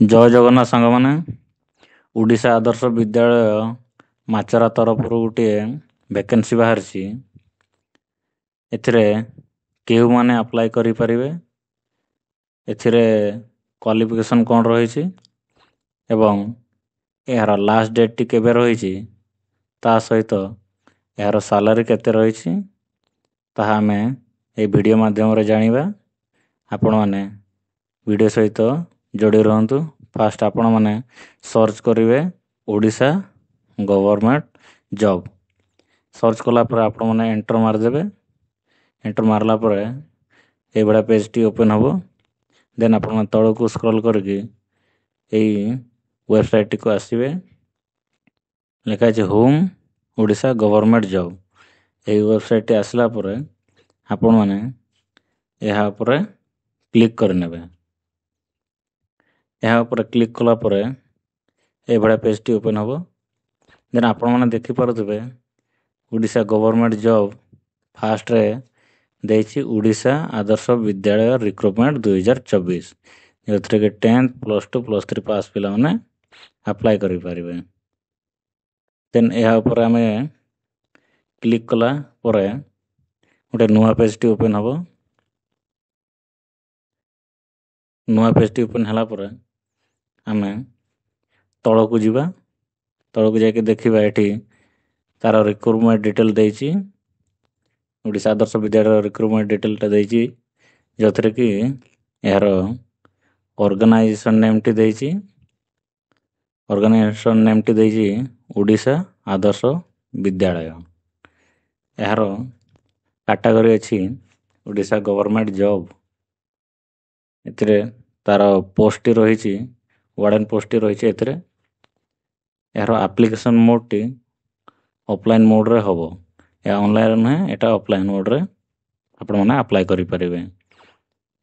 ଜୟ ଜଗନ୍ନାଥ ସାଙ୍ଗମାନେ। ଓଡ଼ିଶା ଆଦର୍ଶ ବିଦ୍ୟାଳୟ ମାଚରା ତରଫରୁ ଗୋଟିଏ ଭ୍ୟାକେନ୍ସି ବାହାରିଛି। ଏଥିରେ କେଉଁମାନେ ଆପ୍ଲାଏ କରିପାରିବେ, ଏଥିରେ କ୍ୱାଲିଫିକେସନ୍ କ'ଣ ରହିଛି ଏବଂ ଏହାର ଲାଷ୍ଟ ଡେଟ୍ଟି କେବେ ରହିଛି, ତା ସହିତ ଏହାର ସାଲାରୀ କେତେ ରହିଛି, ତାହା ଆମେ ଏହି ଭିଡ଼ିଓ ମାଧ୍ୟମରେ ଜାଣିବା। ଆପଣମାନେ ଭିଡ଼ିଓ ସହିତ ଯୋଡ଼ି ରୁହନ୍ତୁ। ଫାଷ୍ଟ ଆପଣମାନେ ସର୍ଚ୍ଚ କରିବେ ଓଡ଼ିଶା ଗଭର୍ଣ୍ଣମେଣ୍ଟ ଜବ୍। ସର୍ଚ୍ଚ କଲା ପରେ ଆପଣମାନେ ଏଣ୍ଟର ମାରିଦେବେ। ଏଣ୍ଟର ମାରିଲା ପରେ ଏଇଭଳିଆ ପେଜ୍ଟି ଓପେନ୍ ହେବ। ଦେନ୍ ଆପଣମାନେ ତଳକୁ ସ୍କ୍ରଲ୍ କରିକି ଏଇ ୱେବସାଇଟ୍ଟିକୁ ଆସିବେ। ଲେଖା ଅଛି ହୋମ୍ ଓଡ଼ିଶା ଗଭର୍ଣ୍ଣମେଣ୍ଟ ଜବ୍। ଏହି ୱେବସାଇଟ୍ଟି ଆସିଲା ପରେ ଆପଣମାନେ ଏହା ଉପରେ କ୍ଲିକ୍ କରିନେବେ। ଏହା ଉପରେ କ୍ଲିକ୍ କଲା ପରେ ଏଇଭଳିଆ ପେଜ୍ଟି ଓପେନ୍ ହେବ। ଦେନ୍ ଆପଣମାନେ ଦେଖିପାରୁଥିବେ ଓଡ଼ିଶା ଗଭର୍ଣ୍ଣମେଣ୍ଟ ଜବ୍ ଫାଷ୍ଟରେ ଦେଇଛି ଓଡ଼ିଶା ଆଦର୍ଶ ବିଦ୍ୟାଳୟ ରିକ୍ରୁଟମେଣ୍ଟ 2024, ଯେଉଁଥିରେ କି 10th +2 +3 ପାସ୍ ପିଲାମାନେ ଆପ୍ଲାଏ କରିପାରିବେ। ଦେନ୍ ଏହା ଉପରେ ଆମେ କ୍ଲିକ୍ କଲା ପରେ ଗୋଟେ ନୂଆ ପେଜ୍ଟି ଓପେନ୍ ହେବ। ନୂଆ ପେଜ୍ଟି ଓପେନ୍ ହେଲା ପରେ ଆମେ ତଳକୁ ଯିବା। ତଳକୁ ଯାଇକି ଦେଖିବା, ଏଠି ତା'ର ରିକ୍ରୁଟମେଣ୍ଟ ଡିଟେଲ୍ ଦେଇଛି। ଓଡ଼ିଶା ଆଦର୍ଶ ବିଦ୍ୟାଳୟର ରିକ୍ରୁଟମେଣ୍ଟ ଡିଟେଲ୍ଟା ଦେଇଛି, ଯେଉଁଥିରେ କି ଏହାର ଅର୍ଗାନାଇଜେସନ୍ ନେମ୍ଟି ଦେଇଛି। ଅର୍ଗାନାଇଜେସନ୍ ନେମ୍ଟି ଦେଇଛି ଓଡ଼ିଶା ଆଦର୍ଶ ବିଦ୍ୟାଳୟ। ଏହାର କାଟାଗୋରୀ ଅଛି ଓଡ଼ିଶା ଗଭର୍ଣ୍ଣମେଣ୍ଟ ଜବ୍। ଏଥିରେ ତା'ର ପୋଷ୍ଟଟି ରହିଛି, ୱାର୍ଡ଼େନ୍ ପୋଷ୍ଟଟି ରହିଛି। ଏଥିରେ ଏହାର ଆପ୍ଲିକେସନ୍ ମୋଡ଼୍ଟି ଅଫଲାଇନ୍ ମୋଡ଼୍ରେ ହେବ। ଏହା ଅନଲାଇନ୍ ନୁହେଁ, ଏଇଟା ଅଫଲାଇନ୍ ମୋଡ଼୍ରେ ଆପଣମାନେ ଆପ୍ଲାଏ କରିପାରିବେ।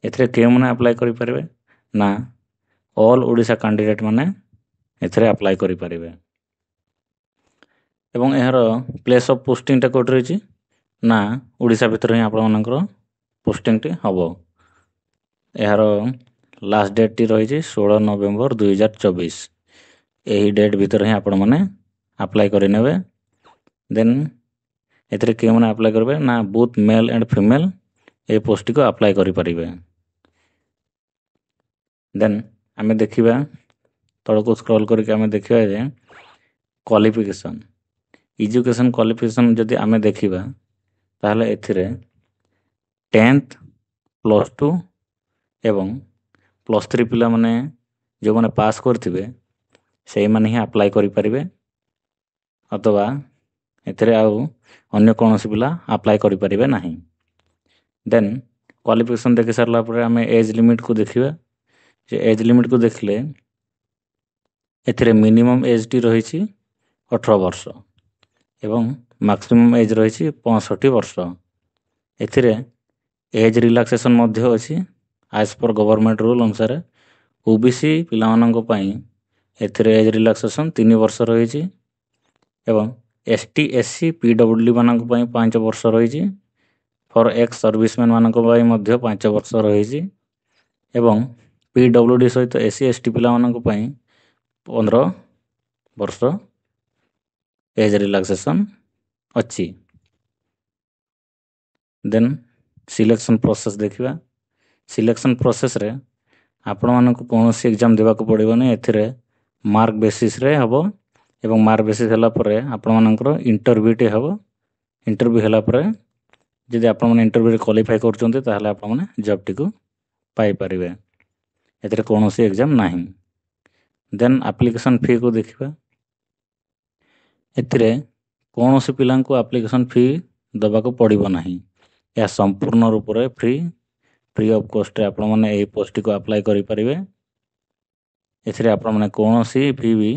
ଏଥିରେ କେଉଁମାନେ ଆପ୍ଲାଏ କରିପାରିବେ ନା ଅଲ୍ ଓଡ଼ିଶା କ୍ୟାଣ୍ଡିଡେଟ୍ ମାନେ ଏଥିରେ ଆପ୍ଲାଏ କରିପାରିବେ। ଏବଂ ଏହାର ପ୍ଲେସ୍ ଅଫ୍ ପୋଷ୍ଟିଂଟା କେଉଁଠି ରହିଛି ନା ଓଡ଼ିଶା ଭିତରେ ହିଁ ଆପଣମାନଙ୍କର ପୋଷ୍ଟିଂଟି ହେବ। ଏହାର ଲାଷ୍ଟ ଡେଟ୍ଟି ରହିଛି 16 ନଭେମ୍ବର 2024। ଏହି ଡେଟ୍ ଭିତରେ ହିଁ ଆପଣମାନେ ଆପ୍ଲାଏ କରିନେବେ। ଦେନ୍ ଏଥିରେ କେଉଁମାନେ ଆପ୍ଲାଏ କରିବେ ନା ବୋଥ୍ ମେଲ୍ ଆଣ୍ଡ ଫିମେଲ୍ ଏହି ପୋଷ୍ଟଟିକୁ ଆପ୍ଲାଏ କରିପାରିବେ। ଦେନ୍ ଆମେ ଦେଖିବା, ତଳକୁ ସ୍କ୍ରଲ୍ କରିକି ଆମେ ଦେଖିବା ଯେ କ୍ୱାଲିଫିକେସନ୍, ଏଜୁକେସନ୍ କ୍ୱାଲିଫିକେସନ୍ ଯଦି ଆମେ ଦେଖିବା, ତାହେଲେ ଏଥିରେ 10th +2 ଏବଂ +3 ପିଲାମାନେ ଯେଉଁମାନେ ପାସ୍ କରିଥିବେ ସେଇମାନେ ହିଁ ଆପ୍ଲାଏ କରିପାରିବେ, ଅଥବା ଏଥିରେ ଆଉ ଅନ୍ୟ କୌଣସି ପିଲା ଆପ୍ଲାଏ କରିପାରିବେ ନାହିଁ। ଦେନ୍ କ୍ୱାଲିଫିକେସନ୍ ଦେଖି ସାରିଲା ପରେ ଆମେ ଏଜ୍ ଲିମିଟ୍କୁ ଦେଖିବା। ଯେ ଏଜ୍ ଲିମିଟ୍କୁ ଦେଖିଲେ ଏଥିରେ ମିନିମମ୍ ଏଜ୍ଟି ରହିଛି 18 ବର୍ଷ ଏବଂ ମାକ୍ସିମମ୍ ଏଜ୍ ରହିଛି 65 ବର୍ଷ। ଏଥିରେ ଏଜ୍ ରିଲାକ୍ସେସନ୍ ମଧ୍ୟ ଅଛି ଆଜ୍ ପର୍ ଗଭର୍ଣ୍ଣମେଣ୍ଟ ରୁଲ୍ ଅନୁସାରେ। OBC ପିଲାମାନଙ୍କ ପାଇଁ ଏଥିରେ ଏଜ୍ ରିଲାକ୍ସେସନ୍ 3 ବର୍ଷ ରହିଛି ଏବଂ ST SC PWD ମାନଙ୍କ ପାଇଁ 5 ବର୍ଷ ରହିଛି। ଫର୍ ଏକ୍ସ ସର୍ଭିସମ୍ୟାନ୍ ମାନଙ୍କ ପାଇଁ ମଧ୍ୟ 5 ବର୍ଷ ରହିଛି ଏବଂ PWD ସହିତ SC ST ପିଲାମାନଙ୍କ ପାଇଁ 15 ବର୍ଷ ଏଜ୍ ରିଲାକ୍ସେସନ୍ ଅଛି। ଦେନ୍ ସିଲେକ୍ସନ୍ ପ୍ରୋସେସ୍ ଦେଖିବା। ସିଲେକ୍ସନ୍ ପ୍ରୋସେସ୍ରେ ଆପଣମାନଙ୍କୁ କୌଣସି ଏକ୍ଜାମ୍ ଦେବାକୁ ପଡ଼ିବନି। ଏଥିରେ ମାର୍କ ବେସିସ୍ରେ ହେବ ଏବଂ ମାର୍କ ବେସିସ୍ ହେଲା ପରେ ଆପଣମାନଙ୍କର ଇଣ୍ଟରଭ୍ୟୁଟି ହେବ। ଇଣ୍ଟରଭ୍ୟୁ ହେଲା ପରେ ଯଦି ଆପଣମାନେ ଇଣ୍ଟରଭ୍ୟୁରେ କ୍ୱାଲିଫାଏ କରୁଛନ୍ତି, ତାହେଲେ ଆପଣମାନେ ଜବ୍ଟିକୁ ପାଇପାରିବେ। ଏଥିରେ କୌଣସି ଏକ୍ଜାମ୍ ନାହିଁ। ଦେନ୍ ଆପ୍ଲିକେସନ୍ ଫିକୁ ଦେଖିବା। ଏଥିରେ କୌଣସି ପିଲାଙ୍କୁ ଆପ୍ଲିକେସନ୍ ଫି ଦେବାକୁ ପଡ଼ିବ ନାହିଁ। ଏହା ସମ୍ପୂର୍ଣ୍ଣ ରୂପରେ ଫ୍ରି ଅଫ୍ କଷ୍ଟରେ ଆପଣମାନେ ଏହି ପୋଷ୍ଟଟିକୁ ଆପ୍ଲାଏ କରିପାରିବେ। ଏଥିରେ ଆପଣମାନେ କୌଣସି ଫି ବି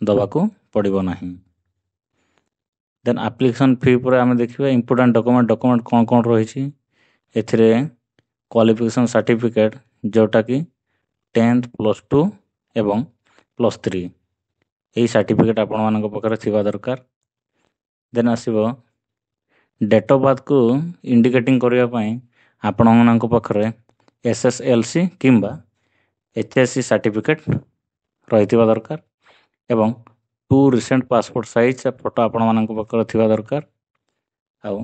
ଦେବାକୁ ପଡ଼ିବ ନାହିଁ। ଦେନ୍ ଆପ୍ଲିକେସନ୍ ଫି ପରେ ଆମେ ଦେଖିବା ଇମ୍ପୋର୍ଟାଣ୍ଟ ଡକୁମେଣ୍ଟ କ'ଣ କ'ଣ ରହିଛି। ଏଥିରେ କ୍ୱାଲିଫିକେସନ୍ ସାର୍ଟିଫିକେଟ୍, ଯେଉଁଟାକି 10th +2 ଏବଂ +3 ଏହି ସାର୍ଟିଫିକେଟ୍ ଆପଣମାନଙ୍କ ପାଖରେ ଥିବା ଦରକାର। ଦେନ୍ ଆସିବ ଡେଟ୍ ଅଫ୍ ବାର୍ଥକୁ ଇଣ୍ଡିକେଟିଂ କରିବା ପାଇଁ ଆପଣମାନଙ୍କ ପାଖରେ SSLC କିମ୍ବା HSC ସାର୍ଟିଫିକେଟ୍ ରହିଥିବା ଦରକାର ଏବଂ 2 ରିସେଣ୍ଟ ପାସପୋର୍ଟ ସାଇଜ୍ ଫଟୋ ଆପଣମାନଙ୍କ ପାଖରେ ଥିବା ଦରକାର। ଆଉ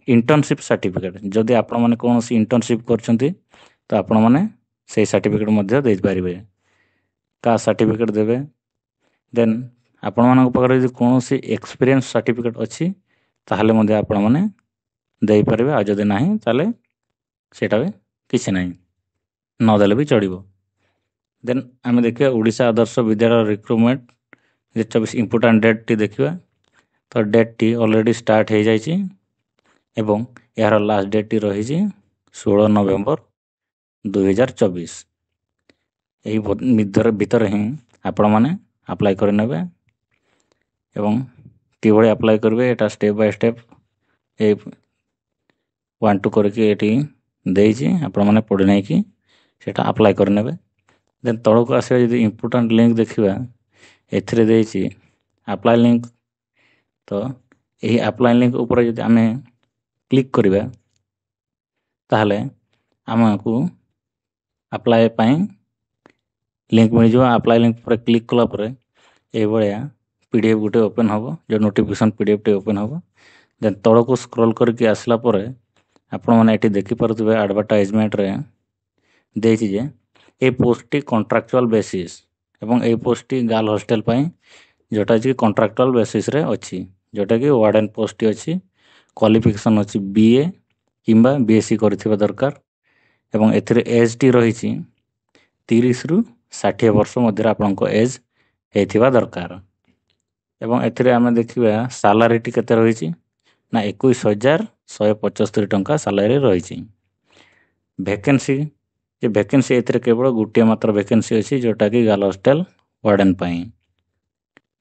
ଇଣ୍ଟର୍ନସିପ୍ ସାର୍ଟିଫିକେଟ୍, ଯଦି ଆପଣମାନେ କୌଣସି ଇଣ୍ଟର୍ନସିପ୍ କରୁଛନ୍ତି ତ ଆପଣମାନେ ସେଇ ସାର୍ଟିଫିକେଟ୍ ମଧ୍ୟ ଦେଇପାରିବେ। କାଷ୍ଟ ସାର୍ଟିଫିକେଟ୍ ଦେବେ। ଦେନ୍ ଆପଣମାନଙ୍କ ପାଖରେ ଯଦି କୌଣସି ଏକ୍ସପିରିଏନ୍ସ ସାର୍ଟିଫିକେଟ୍ ଅଛି ତାହେଲେ ମଧ୍ୟ ଆପଣମାନେ ଦେଇପାରିବେ, ଆଉ ଯଦି ନାହିଁ ତାହେଲେ ସେଇଟା ବି କିଛି ନାହିଁ, ନଦେଲେ ବି ଚଳିବ। ଦେନ୍ ଆମେ ଦେଖିବା ଓଡ଼ିଶା ଆଦର୍ଶ ବିଦ୍ୟାଳୟ ରିକ୍ରୁଟମେଣ୍ଟ 2024 ଇମ୍ପୋର୍ଟାଣ୍ଟ ଡେଟ୍ଟି ଦେଖିବା। ତ ଡେଟ୍ଟି ଅଲରେଡ଼ି ଷ୍ଟାର୍ଟ ହୋଇଯାଇଛି ଏବଂ ଏହାର ଲାଷ୍ଟ ଡେଟ୍ଟି ରହିଛି 16 ନଭେମ୍ବର 2024। ଏହି ଭିତରେ ହିଁ ଆପଣମାନେ ଆପ୍ଲାଏ କରିନେବେ ଏବଂ କିଭଳି ଆପ୍ଲାଏ କରିବେ ଏଇଟା ଷ୍ଟେପ୍ ବାଇ ଷ୍ଟେପ୍ ଏ 1 2 କରିକି ଏଠି ଦେଇଛି, ଆପଣମାନେ ପଢ଼ି ନେଇକି ସେଇଟା ଆପ୍ଲାଏ କରିନେବେ। ଦେନ୍ ତଳକୁ ଆସିବା, ଯଦି ଇମ୍ପୋର୍ଟାଣ୍ଟ ଲିଙ୍କ୍ ଦେଖିବା ଏଥିରେ ଦେଇଛି ଆପ୍ଲାଏ ଲିଙ୍କ୍। ତ ଏହି ଆପ୍ଲାଏ ଲିଙ୍କ୍ ଉପରେ ଯଦି ଆମେ କ୍ଲିକ୍ କରିବା ତାହେଲେ ଆମକୁ ଆପ୍ଲାଏ ପାଇଁ ଲିଙ୍କ୍ ମିଳିଯିବ। ଆପ୍ଲାଏ ଲିଙ୍କ୍ ଉପରେ କ୍ଲିକ୍ କଲା ପରେ ଏଇଭଳିଆ PDF ଗୋଟେ ଓପେନ୍ ହେବ, ଯେଉଁ ନୋଟିଫିକେସନ୍ PDFଟି ଓପେନ୍ ହେବ। ଦେନ୍ ତଳକୁ ସ୍କ୍ରୋଲ୍ କରିକି ଆସିଲା ପରେ ଆପଣମାନେ ଏଠି ଦେଖିପାରୁଥିବେ ଆଡ଼ଭର୍ଟାଇଜମେଣ୍ଟରେ ଦେଇଛି ଯେ এই পোস্টটি କଣ୍ଟ୍ରାକ୍ଚୁଆଲ୍ ବେସିସ୍ ଏବଂ এই ପୋଷ୍ଟଟି ଗାର୍ଲ ହଷ୍ଟେଲ ପାଇଁ, ଯେଉଁଟାକି କଣ୍ଟ୍ରାକ୍ଚୁଆଲ୍ ବେସିସ୍ରେ ଅଛି, ଯେଉଁଟାକି ୱାର୍ଡ଼େନ୍ ପୋଷ୍ଟଟି ଅଛି। କ୍ୱାଲିଫିକେସନ୍ ଅଛି BA କିମ୍ବା BSc କରିଥିବା ଦରକାର ଏବଂ ଏଥିରେ ଏଜ୍ଟି ରହିଛି 30ରୁ 60 ବର୍ଷ ମଧ୍ୟରେ ଆପଣଙ୍କ ଏଜ୍ ହେଇଥିବା ଦରକାର। ଏବଂ ଏଥିରେ ଆମେ ଦେଖିବା ସାଲାରିଟି କେତେ ରହିଛି ନା 21,175 ଟଙ୍କା ସାଲାରି ରହିଛି। ଭ୍ୟାକେନ୍ସି ଏଥିରେ କେବଳ ଗୋଟିଏ ମାତ୍ର ଭ୍ୟାକେନ୍ସି ଅଛି, ଯେଉଁଟାକି ଗାର୍ଲ ହଷ୍ଟେଲ ୱାର୍ଡ଼େନ୍ ପାଇଁ।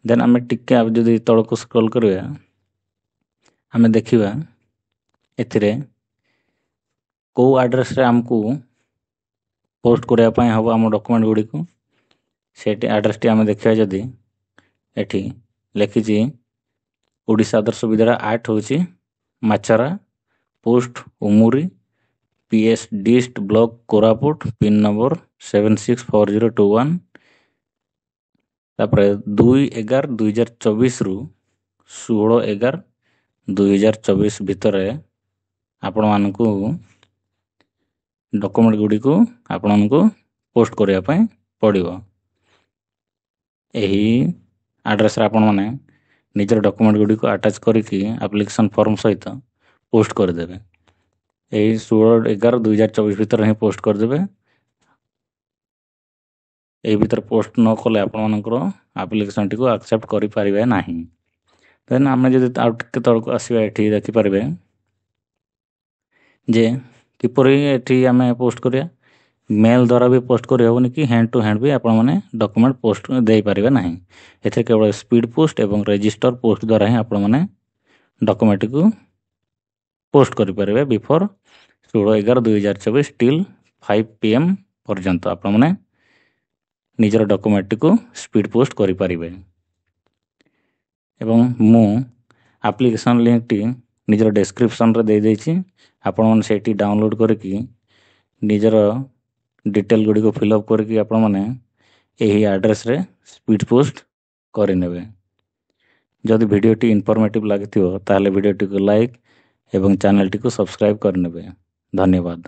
ଦେନ୍ ଆମେ ଟିକେ ଯଦି ତଳକୁ ସ୍କ୍ରୋଲ୍ କରିବା ଆମେ ଦେଖିବା ଏଥିରେ କେଉଁ ଆଡ୍ରେସ୍ରେ ଆମକୁ ପୋଷ୍ଟ କରିବା ପାଇଁ ହେବ ଆମ ଡକୁମେଣ୍ଟ ଗୁଡ଼ିକୁ। ସେଇଟି ଆଡ୍ରେସ୍ଟି ଆମେ ଦେଖିବା, ଯଦି ଏଠି ଲେଖିଛି ଓଡ଼ିଶା ଆଦର୍ଶ ବିଦ୍ୟାଳୟ 8 ହେଉଛି Machhara, post Umuri, PS dist block Koraput, pin number 764021। ତାପରେ 2/11/2024ରୁ 16/11/2024 ଭିତରେ ଆପଣମାନଙ୍କୁ ଡକୁମେଣ୍ଟ ଗୁଡ଼ିକୁ ଆପଣଙ୍କୁ ପୋଷ୍ଟ କରିବା ପାଇଁ ପଡ଼ିବ। ଏହି ଆଡ୍ରେସ୍ରେ ଆପଣମାନେ ନିଜର ଡକୁମେଣ୍ଟ ଗୁଡ଼ିକୁ ଆଟାଚ୍ କରିକି ଆପ୍ଲିକେସନ୍ ଫର୍ମ ସହିତ ପୋଷ୍ଟ କରିଦେବେ। ଏହି 16/11/2024 ଭିତରେ ହିଁ ପୋଷ୍ଟ କରିଦେବେ। ଏହି ଭିତରେ ପୋଷ୍ଟ ନ କଲେ ଆପଣମାନଙ୍କର ଆପ୍ଲିକେସନ୍ଟିକୁ ଆକ୍ସେପ୍ଟ କରିପାରିବେ ନାହିଁ। ଦେନ୍ ଆମେ ଯଦି ଆଉ ଟିକେ ତଳକୁ ଆସିବା, ଏଠି ଦେଖିପାରିବେ ଯେ କିପରି ଏଠି ଆମେ ପୋଷ୍ଟ କରିବା। ମେଲ୍ ଦ୍ୱାରା ବି ପୋଷ୍ଟ କରିହେବନି କି ହ୍ୟାଣ୍ଡ ଟୁ ହ୍ୟାଣ୍ଡ ବି ଆପଣମାନେ ଡକୁମେଣ୍ଟ ପୋଷ୍ଟ ଦେଇପାରିବେ ନାହିଁ। ଏଥିରେ କେବଳ ସ୍ପିଡ଼ ପୋଷ୍ଟ ଏବଂ ରେଜିଷ୍ଟର ପୋଷ୍ଟ ଦ୍ୱାରା ହିଁ ଆପଣମାନେ ଡକୁମେଣ୍ଟକୁ ପୋଷ୍ଟ କରିପାରିବେ। ବିଫୋର୍ 16/11/2024 ଟିଲ୍ 5 PM ପର୍ଯ୍ୟନ୍ତ ଆପଣମାନେ ନିଜର ଡକୁମେଣ୍ଟଟିକୁ ସ୍ପିଡ଼ ପୋଷ୍ଟ କରିପାରିବେ। ଏବଂ ମୁଁ ଆପ୍ଲିକେସନ୍ ଲିଙ୍କଟି ନିଜର ଡେସ୍କ୍ରିପସନ୍ରେ ଦେଇଦେଇଛି, ଆପଣମାନେ ସେଇଠି ଡାଉନଲୋଡ଼ କରିକି ନିଜର ଡିଟେଲ୍ ଗୁଡ଼ିକୁ ଫିଲ୍ଅପ୍ କରିକି ଆପଣମାନେ ଏହି ଆଡ୍ରେସ୍ରେ ସ୍ପିଡ଼ ପୋଷ୍ଟ କରିନେବେ। ଯଦି ଭିଡ଼ିଓଟି ଇନଫର୍ମେଟିଭ୍ ଲାଗିଥିବ ତାହେଲେ ଭିଡ଼ିଓଟିକୁ ଲାଇକ୍ ଏବଂ ଚ୍ୟାନେଲଟିକୁ ସବସ୍କ୍ରାଇବ୍ କରିନେବେ। ଧନ୍ୟବାଦ।